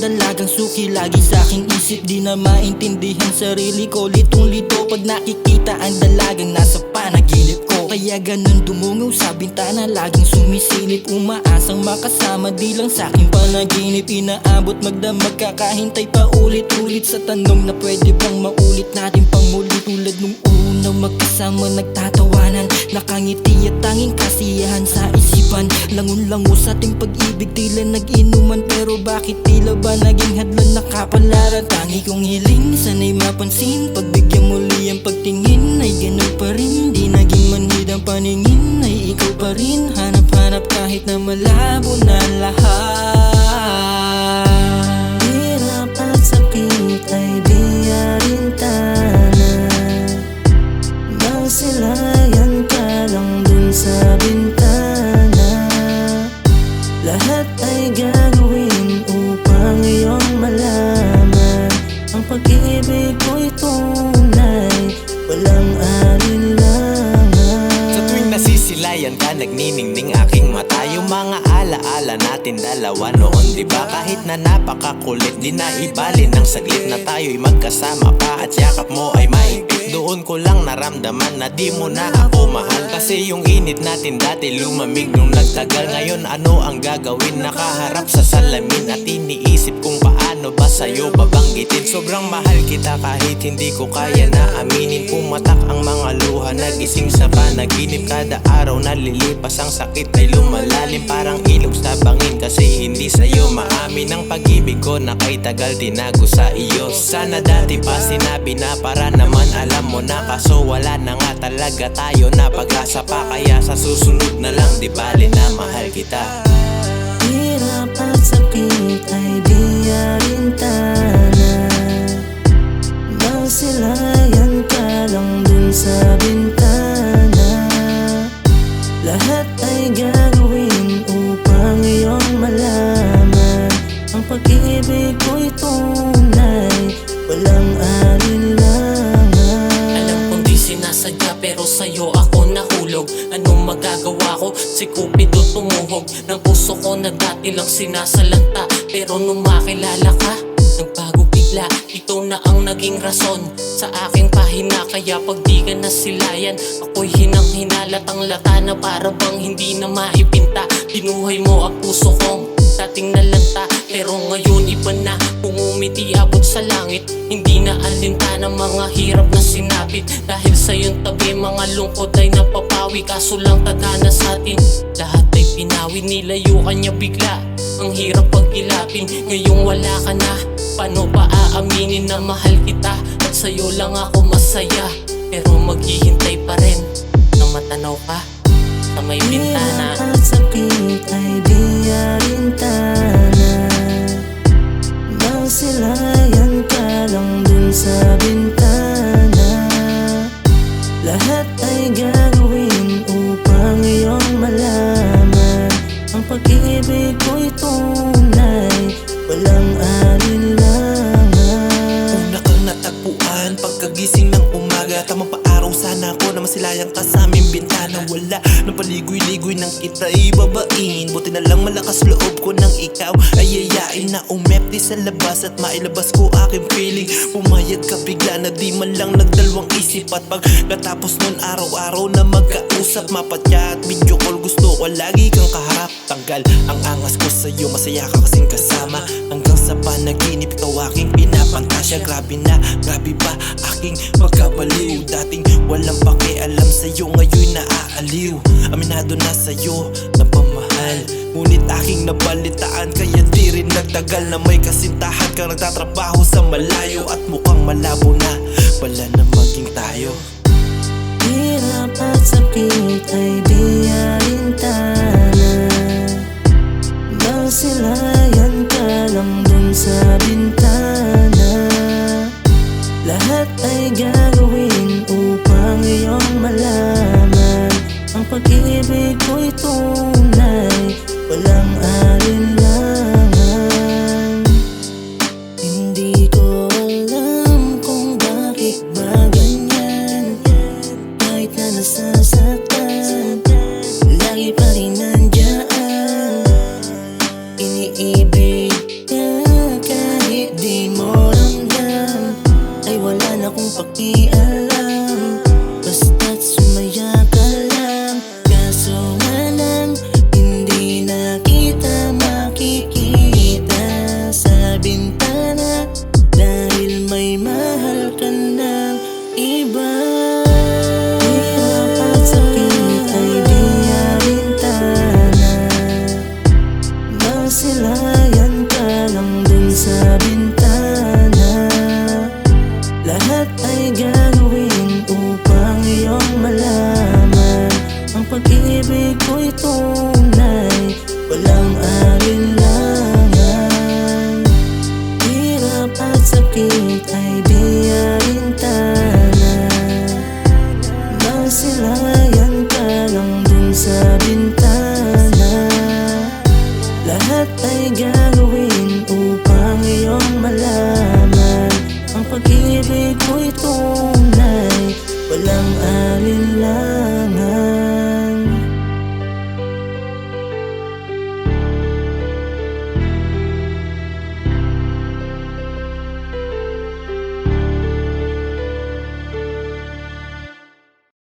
dalagang suki lagi sa aking isip. Di na maintindihan sarili ko, litong-lito pag nakikita ang dalagang nasa panaginip ko. Kaya ganun dumungaw sa bintana, laging sumisilip, umaasang makasama di lang sa aking panaginip. Inaabot magdamag, kakahintay pa ulit-ulit sa tanong na pwede bang maulit natin pang muli. Tulad nung una magkasama nagtatawanan, nakangiti at tanging kasiyahan sa isipan. Langon-lango sa ating pag-ibig, tila nag-inuman, pero bakit tila ba naging hadlan na kapalaran? Tangi kong hiling, sana'y mapansin, pagbigyan muli ang pagtingin ay ganun pa rin. Di naging manhid ang paningin, ay ikaw pa rin. Hanap-hanap kahit na malabo na lahat. Hirap at sakit ay di alintana, masilayan ka lang dun sa bintana. Lahat ay gagawin upang iyong malaman ang pag-ibig ko'y tunay, walang alinlangan. Sa tuwing nasisilayan ka, nagniningning aking mata. Yung mga alaala natin dalawa noon, diba? Kahit na napakakulit, di na ibali ng saglit na tayo'y magkasama pa at yakap mo ay maigpit. Doon ko lang naramdaman na di mo na ako mahal, kasi yung init natin dati lumamig nung nagtagal. Ngayon ano ang gagawin? Nakaharap sa salamin at iniisip kung paano ba sa'yo babanggitin. Sobrang mahal kita kahit hindi ko kaya na aminin. Pumatak ang mga luha, nagising sa panaginip. Kada araw nalilipas, ang sakit ay lumalalim, parang ilog sa bangin, kasi hindi sa'yo maamin ang pag-ibig ko na kay tagal tinago sa iyo. Sana dati pa sinabi na para naman alam mo na, kaso wala na nga talaga tayo na pag-asa pa. Kaya sa susunod na lang, di bali na mahal kita. Hirap at sakit ay di alintana, masilayan ka lang dun sa bintana. Lahat ay gagawin upang iyong malaman ang pag-ibig ko'y tunay, walang alinlangan. Alam kong di sinasadya pero sa'yo ako nahulog. Anong magagawa ko? Si Cupido tumuhog ng puso ko na dati lang sinasalanta, pero nung makilala ka, nagbago bigla. Ito na ang naging rason sa aking pahina, kaya pag di ka nasilayan, ako'y hinang-hinalat ang lata na para bang hindi na maipinta. Binuhay mo ang puso kong dating nalanta, pero ngayon iba na. Kung umiti abot sa langit, hindi na alintana mga hirap na sinapit. Dahil sa iyong tabi, mga lungkot ay napapawi, kaso lang tadhana sa atin, lahat ay pinawi. Nilayo ka niya bigla, ang hirap pag-ilapin. Ngayong wala ka na, paano pa aaminin na mahal kita at sa'yo lang ako masaya? Pero maghihintay pa rin na matanaw ka sa may bintana. Hirap at sakit ay di alintana, masilayan ka lang dun sa bintana. Lahat ay gagawin upang iyong malaman ang pag-ibig ko'y tunay, walang alinlangan. Una kang natagpuan pagkagising ng umaga, tamang paaraw sana ako na masilayan ka sa aming bintana. Wala nang paligoy-ligoy ng kita ibabain, buti na lang malakas loob ko nang ikaw ay yayain na umepti sa labas at mailabas ko aking feeling. Pumayag ka bigla na di man lang nagdalawang isip, at pagkatapos nun araw-araw na magkausap, mapatya at video call, gusto ko lagi kang kaharap. Tanggal ang angas ko sa'yo, masaya ka kasing kasama, hanggang sa panaginip ikaw aking pinapantasya. Grabe na, grabe ba aking pagkabaliw? Dating walang pakialam sa'yo, ngayon naaaliw. Aminado na sa'yo na pamahal, ngunit aking nabalitaan, kaya di rin nagtagal na may kasintahan kang nagtatrabaho sa malayo, at mukhang malabo na pala na maging tayo. Hirap at sakit ay di alintana, masilayan ka lang dun sa bintana. Lahat ay gagawin upang iyong malaman ang pag-ibig ko'y tunay, walang alinlangan. Hindi ko alam kung bakit ba ganyan, kahit na nasasaktan, lalaki